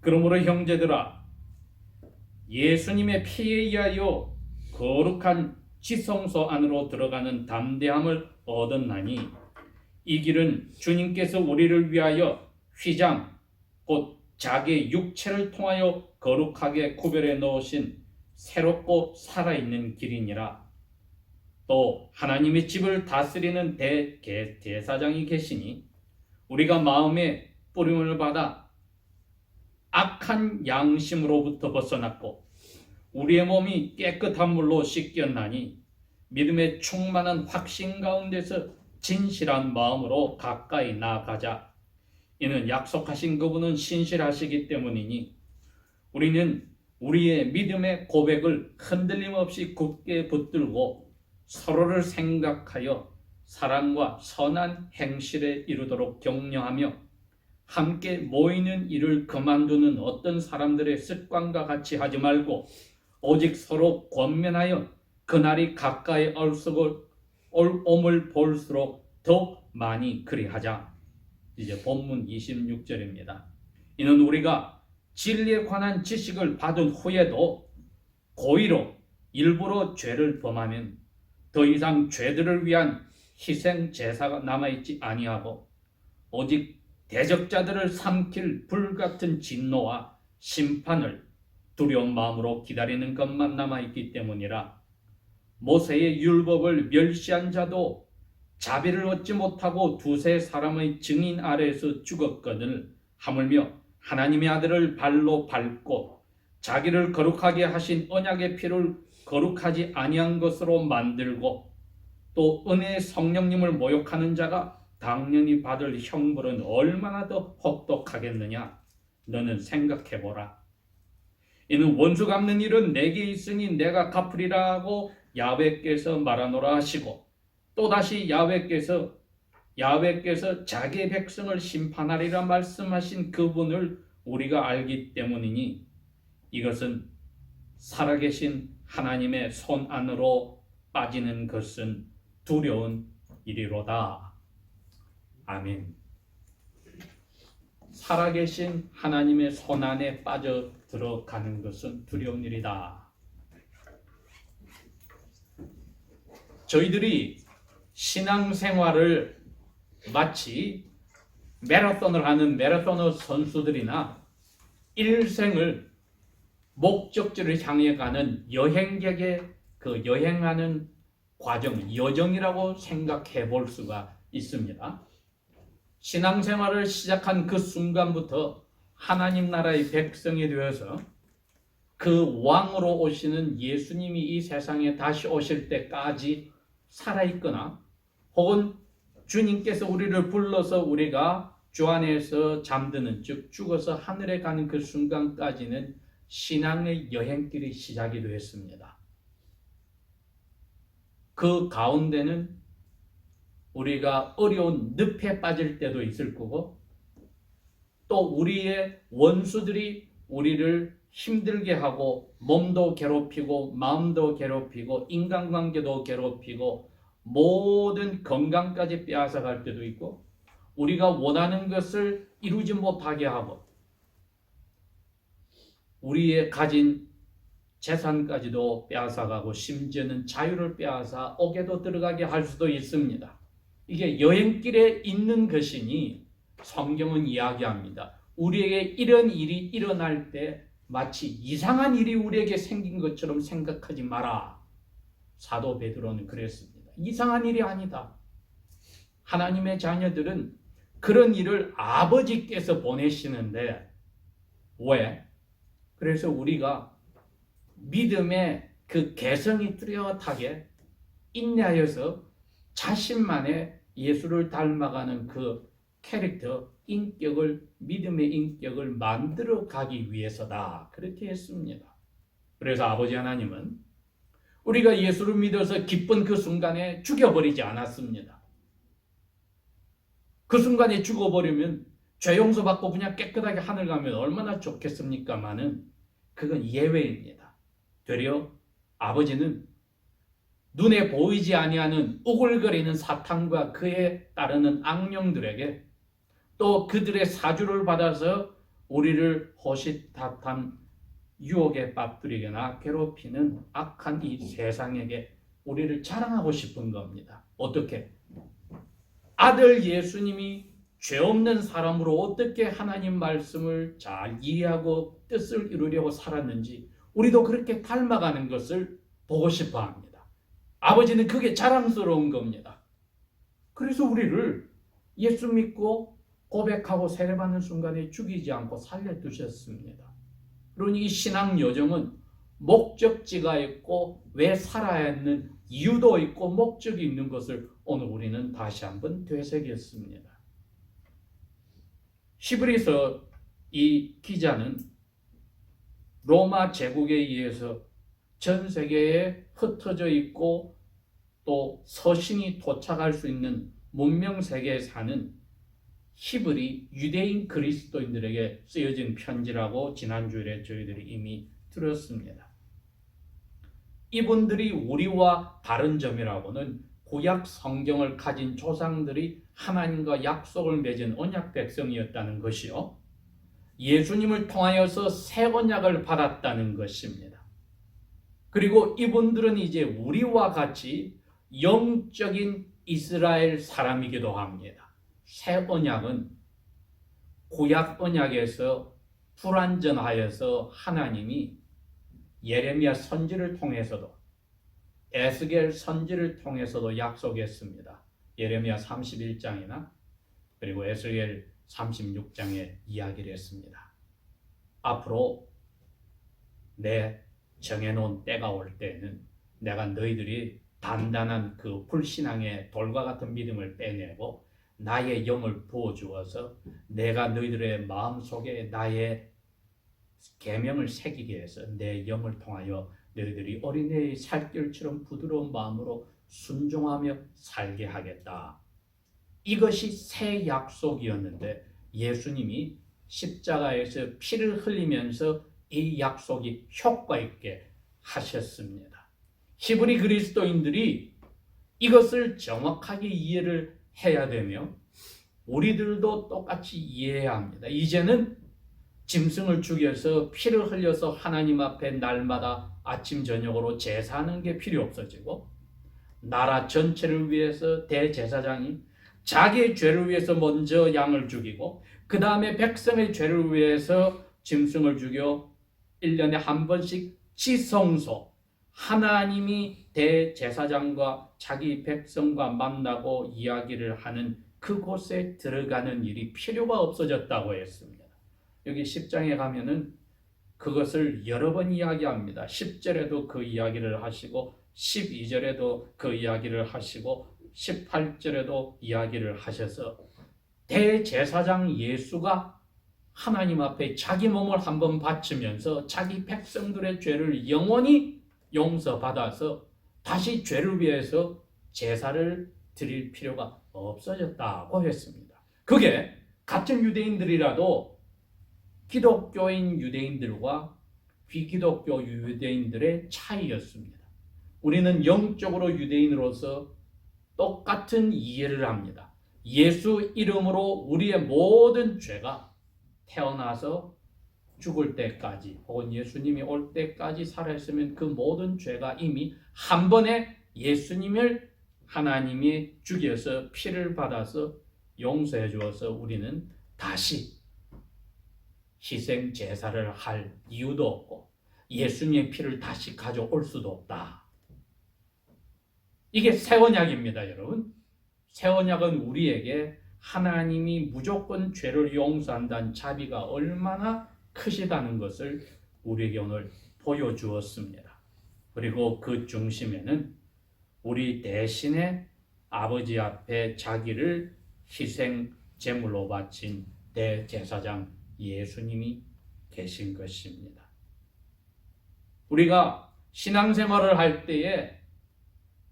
그러므로 형제들아, 예수님의 피에 의하여 거룩한 지성소 안으로 들어가는 담대함을 얻었나니 이 길은 주님께서 우리를 위하여 휘장 곧 자기의 육체를 통하여 거룩하게 구별해 놓으신 새롭고 살아있는 길이니라. 또 하나님의 집을 다스리는 대제사장이 계시니 우리가 마음에 뿌림을 받아 악한 양심으로부터 벗어났고 우리의 몸이 깨끗한 물로 씻겼나니 믿음의 충만한 확신 가운데서 진실한 마음으로 가까이 나아가자. 이는 약속하신 그분은 신실하시기 때문이니 우리는 우리의 믿음의 고백을 흔들림 없이 굳게 붙들고 서로를 생각하여 사랑과 선한 행실에 이르도록 격려하며 함께 모이는 일을 그만두는 어떤 사람들의 습관과 같이 하지 말고 오직 서로 권면하여 그날이 가까이 올옴을 볼수록 더 많이 그리하자. 이제 본문 26절입니다. 이는 우리가 진리에 관한 지식을 받은 후에도 고의로 일부러 죄를 범하면 더 이상 죄들을 위한 희생 제사가 남아있지 아니하고 오직 대적자들을 삼킬 불같은 진노와 심판을 두려운 마음으로 기다리는 것만 남아있기 때문이라. 모세의 율법을 멸시한 자도 자비를 얻지 못하고 두세 사람의 증인 아래에서 죽었거늘 하물며 하나님의 아들을 발로 밟고 자기를 거룩하게 하신 언약의 피를 거룩하지 아니한 것으로 만들고 또 은혜의 성령님을 모욕하는 자가 당연히 받을 형벌은 얼마나 더 혹독하겠느냐. 너는 생각해보라. 이는 원수 갚는 일은 내게 있으니 내가 갚으리라고 야훼께서 말하노라 하시고 또다시 야훼께서 자기의 백성을 심판하리라 말씀하신 그분을 우리가 알기 때문이니 이것은 살아계신 하나님의 손 안으로 빠지는 것은 두려운 일이로다. 아멘. 살아계신 하나님의 손 안에 빠져 들어가는 것은 두려운 일이다. 저희들이 신앙생활을 마치 마라톤을 하는 마라토너 선수들이나 일생을 목적지를 향해 가는 여행객의 그 여행하는 과정, 여정이라고 생각해 볼 수가 있습니다. 신앙생활을 시작한 그 순간부터 하나님 나라의 백성이 되어서 그 왕으로 오시는 예수님이 이 세상에 다시 오실 때까지 살아있거나 혹은 주님께서 우리를 불러서 우리가 주 안에서 잠드는 즉 죽어서 하늘에 가는 그 순간까지는 신앙의 여행길이 시작이 되었습니다. 그 가운데는 우리가 어려운 늪에 빠질 때도 있을 거고 또 우리의 원수들이 우리를 힘들게 하고 몸도 괴롭히고 마음도 괴롭히고 인간관계도 괴롭히고 모든 건강까지 빼앗아갈 때도 있고 우리가 원하는 것을 이루지 못하게 하고 우리의 가진 재산까지도 빼앗아가고 심지어는 자유를 빼앗아 옥에도 들어가게 할 수도 있습니다. 이게 여행길에 있는 것이니 성경은 이야기합니다. 우리에게 이런 일이 일어날 때 마치 이상한 일이 우리에게 생긴 것처럼 생각하지 마라. 사도 베드로는 그랬습니다. 이상한 일이 아니다. 하나님의 자녀들은 그런 일을 아버지께서 보내시는데 왜? 그래서 우리가 믿음의 그 개성이 뚜렷하게 인내하여서 자신만의 예수를 닮아가는 그 캐릭터, 인격을, 믿음의 인격을 만들어 가기 위해서다. 그렇게 했습니다. 그래서 아버지 하나님은 우리가 예수를 믿어서 기쁜 그 순간에 죽여버리지 않았습니다. 그 순간에 죽어버리면 죄 용서받고 그냥 깨끗하게 하늘 가면 얼마나 좋겠습니까마는 그건 예외입니다. 되려 아버지는 눈에 보이지 아니하는 우글거리는 사탄과 그에 따르는 악령들에게 또 그들의 사주를 받아서 우리를 호시탐탐 유혹에 빠뜨리거나 괴롭히는 악한 이 세상에게 우리를 자랑하고 싶은 겁니다. 어떻게? 아들 예수님이 죄 없는 사람으로 어떻게 하나님 말씀을 잘 이해하고 뜻을 이루려고 살았는지 우리도 그렇게 닮아가는 것을 보고 싶어 합니다. 아버지는 그게 자랑스러운 겁니다. 그래서 우리를 예수 믿고 고백하고 세례받는 순간에 죽이지 않고 살려두셨습니다. 그러니 이 신앙 여정은 목적지가 있고 왜 살아야 하는 이유도 있고 목적이 있는 것을 오늘 우리는 다시 한번 되새겼습니다. 히브리서 이 기자는 로마 제국에 의해서 전 세계에 흩어져 있고 또 서신이 도착할 수 있는 문명 세계에 사는 히브리 유대인 그리스도인들에게 쓰여진 편지라고 지난주에 저희들이 이미 들었습니다. 이분들이 우리와 다른 점이라고는 구약 성경을 가진 조상들이 하나님과 약속을 맺은 언약 백성이었다는 것이요, 예수님을 통하여서 새 언약을 받았다는 것입니다. 그리고 이분들은 이제 우리와 같이 영적인 이스라엘 사람이기도 합니다. 새 언약은 구약 언약에서 불완전하여서 하나님이 예레미야 선지를 통해서도 에스겔 선지를 통해서도 약속했습니다. 예레미야 31장이나 그리고 에스겔 36장에 이야기를 했습니다. 앞으로 내 정해놓은 때가 올 때는 내가 너희들이 단단한 그 불신앙의 돌과 같은 믿음을 빼내고 나의 영을 부어주어서 내가 너희들의 마음속에 나의 계명을 새기게 해서 내 영을 통하여 너희들이 어린애의 살결처럼 부드러운 마음으로 순종하며 살게 하겠다. 이것이 새 약속이었는데 예수님이 십자가에서 피를 흘리면서 이 약속이 효과 있게 하셨습니다. 히브리 그리스도인들이 이것을 정확하게 이해를 해야 되며 우리들도 똑같이 이해해야 합니다. 이제는 짐승을 죽여서 피를 흘려서 하나님 앞에 날마다 아침 저녁으로 제사하는 게 필요 없어지고 나라 전체를 위해서 대제사장이 자기의 죄를 위해서 먼저 양을 죽이고 그 다음에 백성의 죄를 위해서 짐승을 죽여 1년에 한 번씩 지성소, 하나님이 대제사장과 자기 백성과 만나고 이야기를 하는 그곳에 들어가는 일이 필요가 없어졌다고 했습니다. 여기 10장에 가면은 그것을 여러 번 이야기합니다. 10절에도 그 이야기를 하시고 12절에도 그 이야기를 하시고 18절에도 이야기를 하셔서 대제사장 예수가 하나님 앞에 자기 몸을 한번 바치면서 자기 백성들의 죄를 영원히 용서받아서 다시 죄를 위해서 제사를 드릴 필요가 없어졌다고 했습니다. 그게 같은 유대인들이라도 기독교인 유대인들과 비기독교 유대인들의 차이였습니다. 우리는 영적으로 유대인으로서 똑같은 이해를 합니다. 예수 이름으로 우리의 모든 죄가 태어나서 죽을 때까지 혹은 예수님이 올 때까지 살아있으면 그 모든 죄가 이미 한 번에 예수님을 하나님이 죽여서 피를 받아서 용서해 주어서 우리는 다시 희생 제사를 할 이유도 없고 예수님의 피를 다시 가져올 수도 없다. 이게 새 언약입니다, 여러분. 새 언약은 우리에게 하나님이 무조건 죄를 용서한다는 자비가 얼마나 크시다는 것을 우리에게 오늘 보여주었습니다. 그리고 그 중심에는 우리 대신에 아버지 앞에 자기를 희생 제물로 바친 대제사장 예수님이 계신 것입니다. 우리가 신앙생활을 할 때에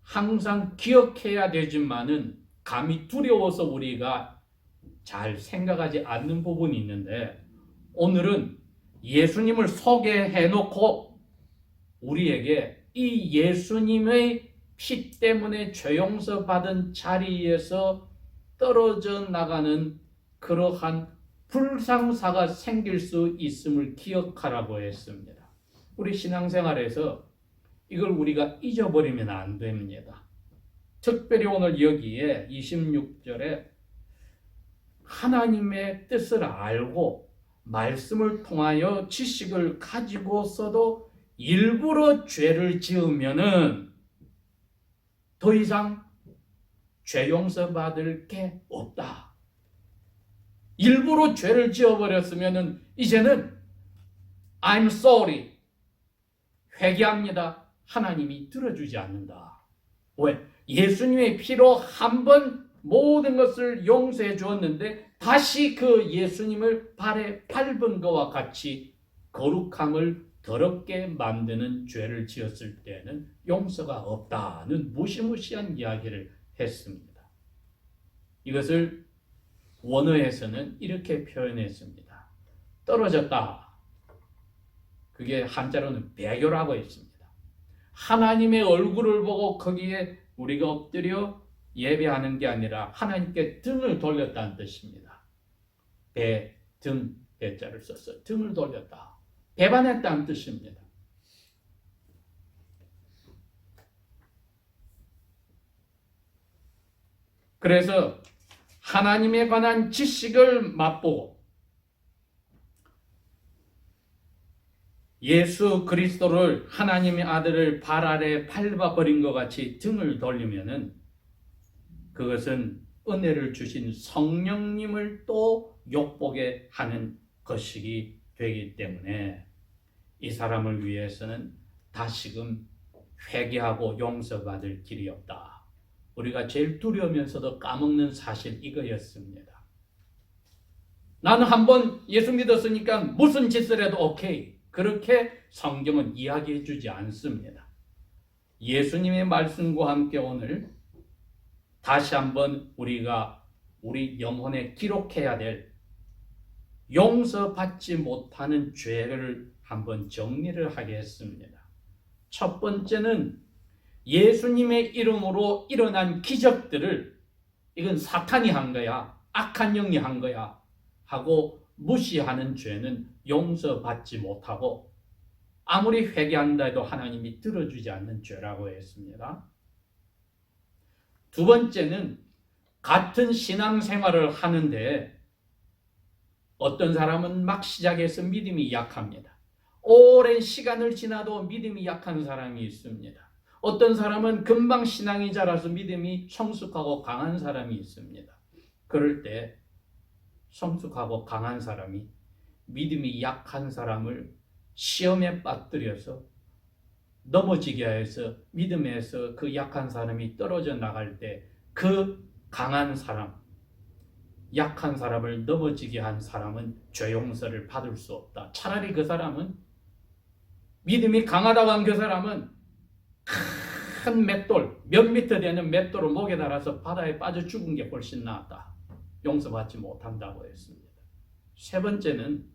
항상 기억해야 되지만은 감히 두려워서 우리가 잘 생각하지 않는 부분이 있는데 오늘은 예수님을 소개해 놓고 우리에게 이 예수님의 피 때문에 죄 용서 받은 자리에서 떨어져 나가는 그러한 불상사가 생길 수 있음을 기억하라고 했습니다. 우리 신앙생활에서 이걸 우리가 잊어버리면 안 됩니다. 특별히 오늘 여기에 26절에 하나님의 뜻을 알고 말씀을 통하여 지식을 가지고서도 일부러 죄를 지으면은 더 이상 죄 용서받을 게 없다. 일부러 죄를 지어버렸으면은 이제는 I'm sorry, 회개합니다. 하나님이 들어주지 않는다. 왜? 예수님의 피로 한 번 모든 것을 용서해 주었는데 다시 그 예수님을 발에 밟은 것과 같이 거룩함을 더럽게 만드는 죄를 지었을 때는 용서가 없다는 무시무시한 이야기를 했습니다. 이것을 원어에서는 이렇게 표현했습니다. 떨어졌다. 그게 한자로는 배교라고 했습니다. 하나님의 얼굴을 보고 거기에 우리가 엎드려 예배하는 게 아니라 하나님께 등을 돌렸다는 뜻입니다. 배, 등, 배자를 써서 등을 돌렸다. 배반했다는 뜻입니다. 그래서 하나님에 관한 지식을 맛보고 예수 그리스도를 하나님의 아들을 발 아래 밟아버린 것 같이 등을 돌리면은 그것은 은혜를 주신 성령님을 또 욕보게 하는 것이기 되기 때문에 이 사람을 위해서는 다시금 회개하고 용서받을 길이 없다. 우리가 제일 두려우면서도 까먹는 사실 이거였습니다. 나는 한번 예수 믿었으니까 무슨 짓을 해도 오케이. 그렇게 성경은 이야기해 주지 않습니다. 예수님의 말씀과 함께 오늘 다시 한번 우리가 우리 영혼에 기록해야 될 용서받지 못하는 죄를 한번 정리를 하겠습니다. 첫 번째는 예수님의 이름으로 일어난 기적들을 이건 사탄이 한 거야, 악한 영이 한 거야 하고 무시하는 죄는 용서받지 못하고 아무리 회개한다 해도 하나님이 들어주지 않는 죄라고 했습니다. 두 번째는 같은 신앙생활을 하는데 어떤 사람은 막 시작해서 믿음이 약합니다. 오랜 시간을 지나도 믿음이 약한 사람이 있습니다. 어떤 사람은 금방 신앙이 자라서 믿음이 성숙하고 강한 사람이 있습니다. 그럴 때 성숙하고 강한 사람이 믿음이 약한 사람을 시험에 빠뜨려서 넘어지게 해서 믿음에서 그 약한 사람이 떨어져 나갈 때 그 강한 사람, 약한 사람을 넘어지게 한 사람은 죄 용서를 받을 수 없다. 차라리 그 사람은 믿음이 강하다고 한 그 사람은 큰 맷돌, 몇 미터 되는 맷돌을 목에 달아서 바다에 빠져 죽은 게 훨씬 낫다. 용서받지 못한다고 했습니다. 세 번째는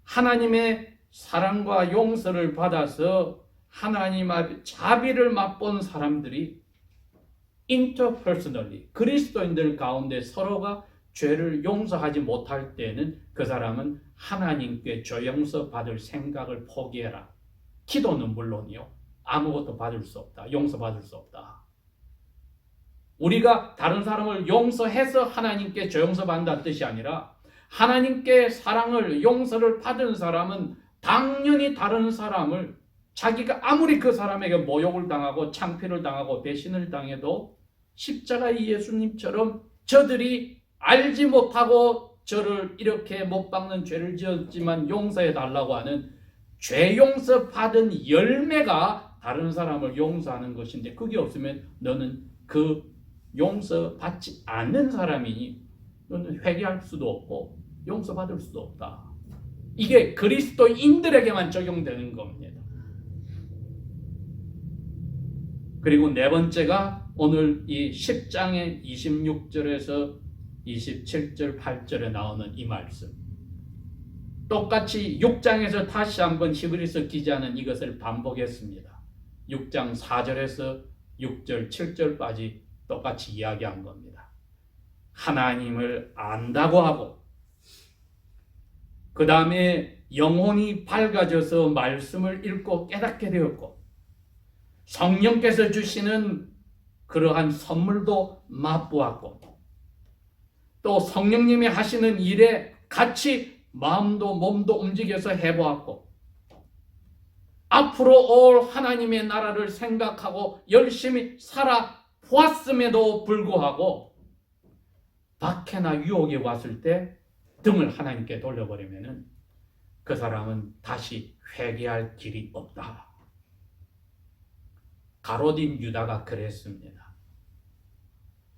하나님의 사랑과 용서를 받아서 하나님 앞에 자비를 맛본 사람들이 interpersonally 그리스도인들 가운데 서로가 죄를 용서하지 못할 때는 그 사람은 하나님께 죄 용서 받을 생각을 포기해라. 기도는 물론이요. 아무것도 받을 수 없다. 용서받을 수 없다. 우리가 다른 사람을 용서해서 하나님께 죄 용서받는다는 뜻이 아니라 하나님께 사랑을 용서를 받은 사람은 당연히 다른 사람을 자기가 아무리 그 사람에게 모욕을 당하고 창피를 당하고 배신을 당해도 십자가의 예수님처럼 저들이 알지 못하고 저를 이렇게 못 박는 죄를 지었지만 용서해 달라고 하는 죄 용서 받은 열매가 다른 사람을 용서하는 것인데 그게 없으면 너는 그 용서받지 않는 사람이니 너는 회개할 수도 없고 용서받을 수도 없다. 이게 그리스도인들에게만 적용되는 겁니다. 그리고 네 번째가 오늘 이 10장의 26절에서 27절, 8절에 나오는 이 말씀. 똑같이 6장에서 다시 한번 히브리서 기자는 이것을 반복했습니다. 6장 4절에서 6절, 7절까지 똑같이 이야기한 겁니다. 하나님을 안다고 하고 그 다음에 영혼이 밝아져서 말씀을 읽고 깨닫게 되었고, 성령께서 주시는 그러한 선물도 맛보았고, 또 성령님이 하시는 일에 같이 마음도 몸도 움직여서 해보았고, 앞으로 올 하나님의 나라를 생각하고 열심히 살아보았음에도 불구하고 박해나 유혹이 왔을 때 등을 하나님께 돌려버리면 그 사람은 다시 회개할 길이 없다. 가롯인 유다가 그랬습니다.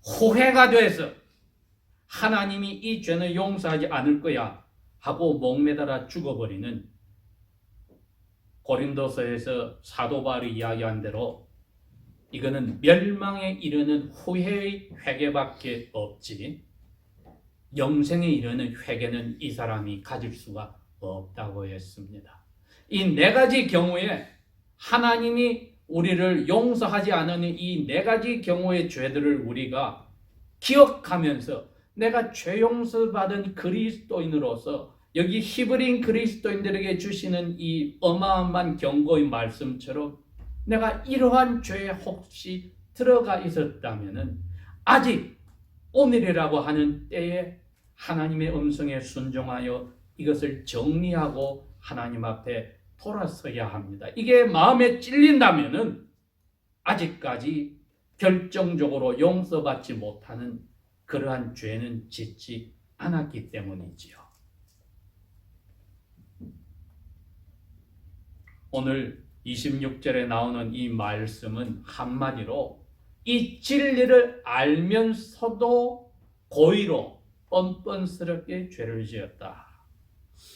후회가 돼서 하나님이 이 죄는 용서하지 않을 거야 하고 목매달아 죽어버리는, 고린도서에서 사도 바울이 이야기한 대로 이거는 멸망에 이르는 후회의 회개밖에 없지 영생에 이르는 회개는 이 사람이 가질 수가 없다고 했습니다. 이 네 가지 경우에 하나님이 우리를 용서하지 않는 이 네 가지 경우의 죄들을 우리가 기억하면서 내가 죄 용서받은 그리스도인으로서 여기 히브리인 그리스도인들에게 주시는 이 어마어마한 경고의 말씀처럼 내가 이러한 죄에 혹시 들어가 있었다면 아직 오늘이라고 하는 때에 하나님의 음성에 순종하여 이것을 정리하고 하나님 앞에 돌아서야 합니다. 이게 마음에 찔린다면 아직까지 결정적으로 용서받지 못하는 그러한 죄는 짓지 않았기 때문이지요. 오늘 26절에 나오는 이 말씀은 한마디로 이 진리를 알면서도 고의로 뻔뻔스럽게 죄를 지었다,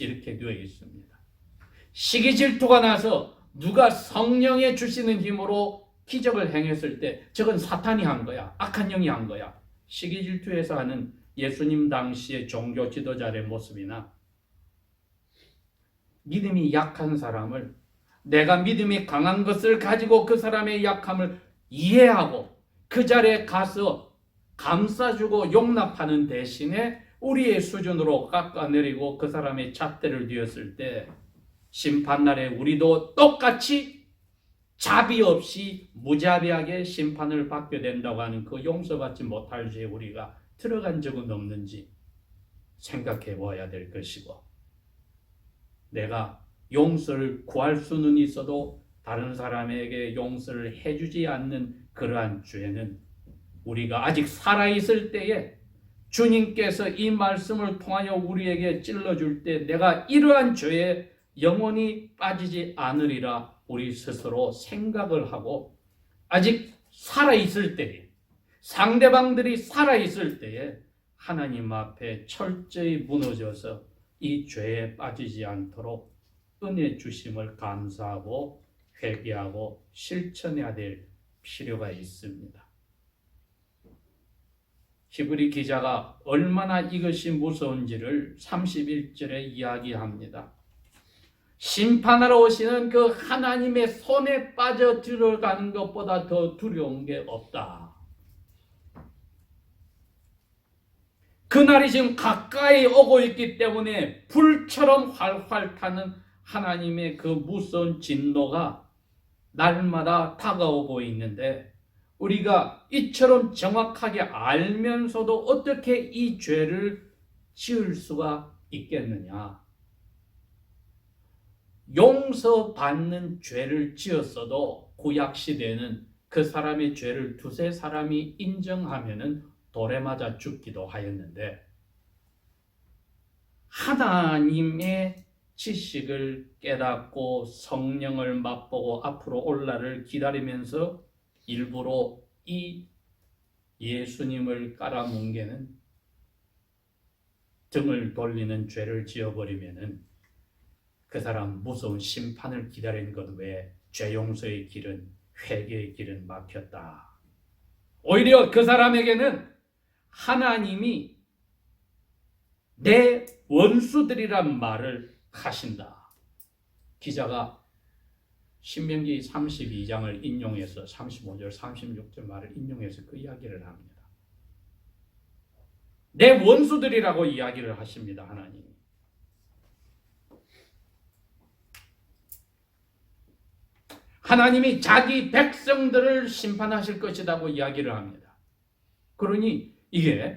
이렇게 되어 있습니다. 시기 질투가 나서 누가 성령의 주시는 힘으로 기적을 행했을 때 저건 사탄이 한 거야, 악한 영이 한 거야. 시기 질투에서 하는 예수님 당시의 종교 지도자의 모습이나 믿음이 약한 사람을 내가 믿음이 강한 것을 가지고 그 사람의 약함을 이해하고 그 자리에 가서 감싸주고 용납하는 대신에 우리의 수준으로 깎아내리고 그 사람의 잣대를 뒤었을 때 심판날에 우리도 똑같이 자비 없이 무자비하게 심판을 받게 된다고 하는 그 용서받지 못할 죄에 우리가 들어간 적은 없는지 생각해 보아야 될 것이고, 내가 용서를 구할 수는 있어도 다른 사람에게 용서를 해주지 않는 그러한 죄는 우리가 아직 살아있을 때에 주님께서 이 말씀을 통하여 우리에게 찔러줄 때 내가 이러한 죄에 영원히 빠지지 않으리라 우리 스스로 생각을 하고, 아직 살아있을 때에, 상대방들이 살아있을 때에 하나님 앞에 철저히 무너져서 이 죄에 빠지지 않도록 은혜 주심을 감사하고 회개하고 실천해야 될 필요가 있습니다. 히브리 기자가 얼마나 이것이 무서운지를 31절에 이야기합니다. 심판하러 오시는 그 하나님의 손에 빠져 들어가는 것보다 더 두려운 게 없다. 그날이 지금 가까이 오고 있기 때문에 불처럼 활활 타는 하나님의 그 무서운 진노가 날마다 다가오고 있는데 우리가 이처럼 정확하게 알면서도 어떻게 이 죄를 지을 수가 있겠느냐? 용서받는 죄를 지었어도 구약시대에는 그 사람의 죄를 두세 사람이 인정하면은 돌에 맞아 죽기도 하였는데, 하나님의 지식을 깨닫고 성령을 맛보고 앞으로 올 날을 기다리면서 일부러 이 예수님을 깔아뭉개는 등을 돌리는 죄를 지어버리면은 그 사람 무서운 심판을 기다리는 것 외에 죄 용서의 길은, 회개의 길은 막혔다. 오히려 그 사람에게는 하나님이 내 원수들이란 말을 하신다. 기자가 신명기 32장을 인용해서 35절, 36절 말을 인용해서 그 이야기를 합니다. 내 원수들이라고 이야기를 하십니다. 하나님이. 하나님이 자기 백성들을 심판하실 것이라고 이야기를 합니다. 그러니 이게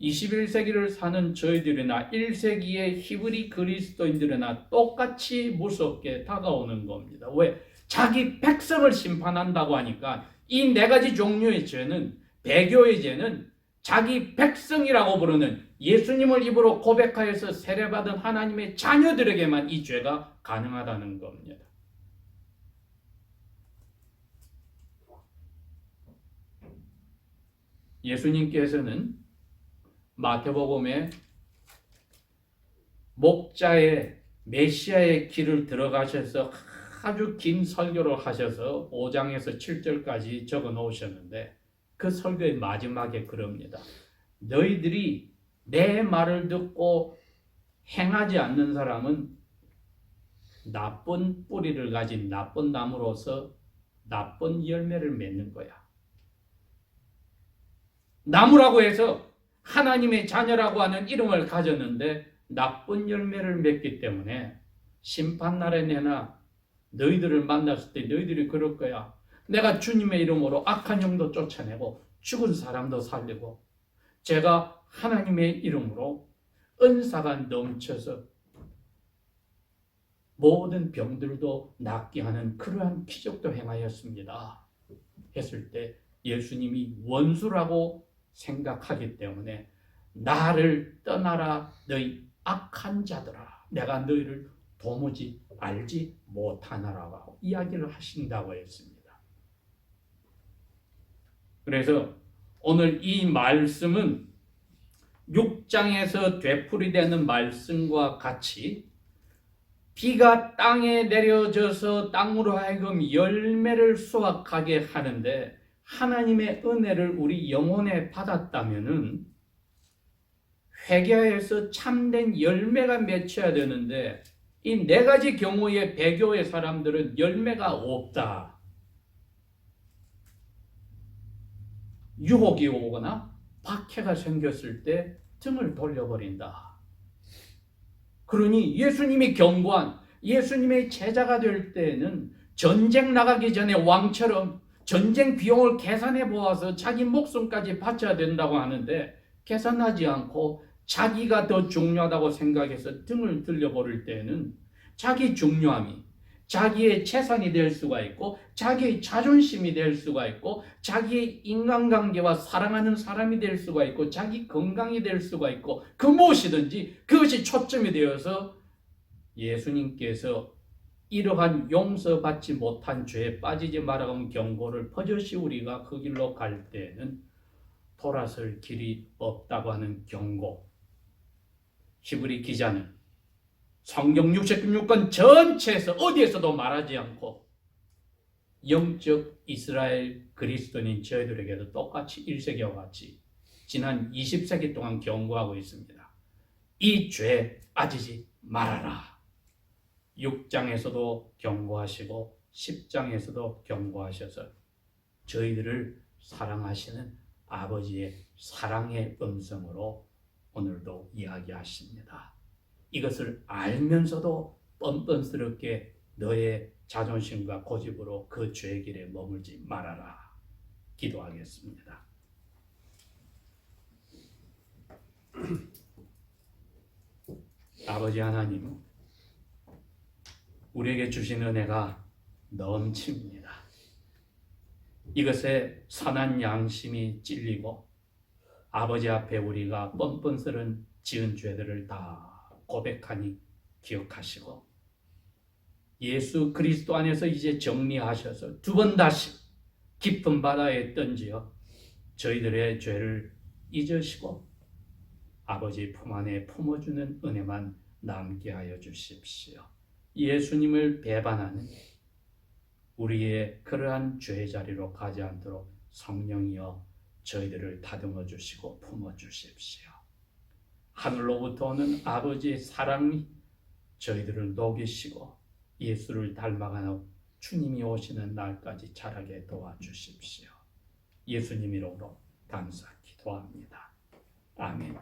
21세기를 사는 저희들이나 1세기의 히브리 그리스도인들이나 똑같이 무섭게 다가오는 겁니다. 왜? 자기 백성을 심판한다고 하니까 이 네 가지 종류의 죄는, 배교의 죄는 자기 백성이라고 부르는 예수님을 입으로 고백하여서 세례받은 하나님의 자녀들에게만 이 죄가 가능하다는 겁니다. 예수님께서는 마태복음에 목자의 메시아의 길을 들어가셔서 아주 긴 설교를 하셔서 5장에서 7절까지 적어 놓으셨는데 그 설교의 마지막에 그럽니다. 너희들이 내 말을 듣고 행하지 않는 사람은 나쁜 뿌리를 가진 나쁜 나무로서 나쁜 열매를 맺는 거야. 나무라고 해서 하나님의 자녀라고 하는 이름을 가졌는데 나쁜 열매를 맺기 때문에 심판날에 내나 너희들을 만났을 때 너희들이 그럴 거야. 내가 주님의 이름으로 악한 영도 쫓아내고 죽은 사람도 살리고 제가 하나님의 이름으로 은사가 넘쳐서 모든 병들도 낫게 하는 그러한 기적도 행하였습니다. 했을 때 예수님이 원수라고 생각하기 때문에 나를 떠나라 너희 악한 자들아, 내가 너희를 도무지 알지 못하나라고 이야기를 하신다고 했습니다. 그래서 오늘 이 말씀은 6장에서 되풀이되는 말씀과 같이 비가 땅에 내려져서 땅으로 하여금 열매를 수확하게 하는데 하나님의 은혜를 우리 영혼에 받았다면은 회개해서 참된 열매가 맺혀야 되는데 이 네 가지 경우의 배교의 사람들은 열매가 없다. 유혹이 오거나 박해가 생겼을 때 등을 돌려버린다. 그러니 예수님이 경고한 예수님의 제자가 될 때에는 전쟁 나가기 전에 왕처럼 전쟁 비용을 계산해 보아서 자기 목숨까지 바쳐야 된다고 하는데 계산하지 않고 자기가 더 중요하다고 생각해서 등을 들려버릴 때에는 자기 중요함이 자기의 재산이 될 수가 있고 자기의 자존심이 될 수가 있고 자기의 인간관계와 사랑하는 사람이 될 수가 있고 자기 건강이 될 수가 있고 그 무엇이든지 그것이 초점이 되어서 예수님께서 이러한 용서받지 못한 죄에 빠지지 말라는 경고를 버젓이 우리가 그 길로 갈 때는 돌아설 길이 없다고 하는 경고. 히브리 기자는 성경 66권 전체에서 어디에서도 말하지 않고 영적 이스라엘 그리스도인 저희들에게도 똑같이 1세기와 같이 지난 20세기 동안 경고하고 있습니다. 이 죄 빠지지 말아라. 6장에서도 경고하시고 10장에서도 경고하셔서 저희들을 사랑하시는 아버지의 사랑의 음성으로 오늘도 이야기하십니다. 이것을 알면서도 뻔뻔스럽게 너의 자존심과 고집으로 그 죄의 길에 머물지 말아라. 기도하겠습니다. 아버지 하나님, 우리에게 주신 은혜가 넘칩니다. 이것에 선한 양심이 찔리고 아버지 앞에 우리가 뻔뻔스런 지은 죄들을 다 고백하니 기억하시고 예수 그리스도 안에서 이제 정리하셔서 두 번 다시 깊은 바다에 던지어 저희들의 죄를 잊으시고 아버지 품 안에 품어주는 은혜만 남게 하여 주십시오. 예수님을 배반하는 우리의 그러한 죄의 자리로 가지 않도록 성령이여 저희들을 다듬어 주시고 품어 주십시오. 하늘로부터 오는 아버지의 사랑이 저희들을 녹이시고 예수를 닮아가는 주님이 오시는 날까지 자라게 도와주십시오. 예수님 이름으로 감사 기도합니다. 아멘.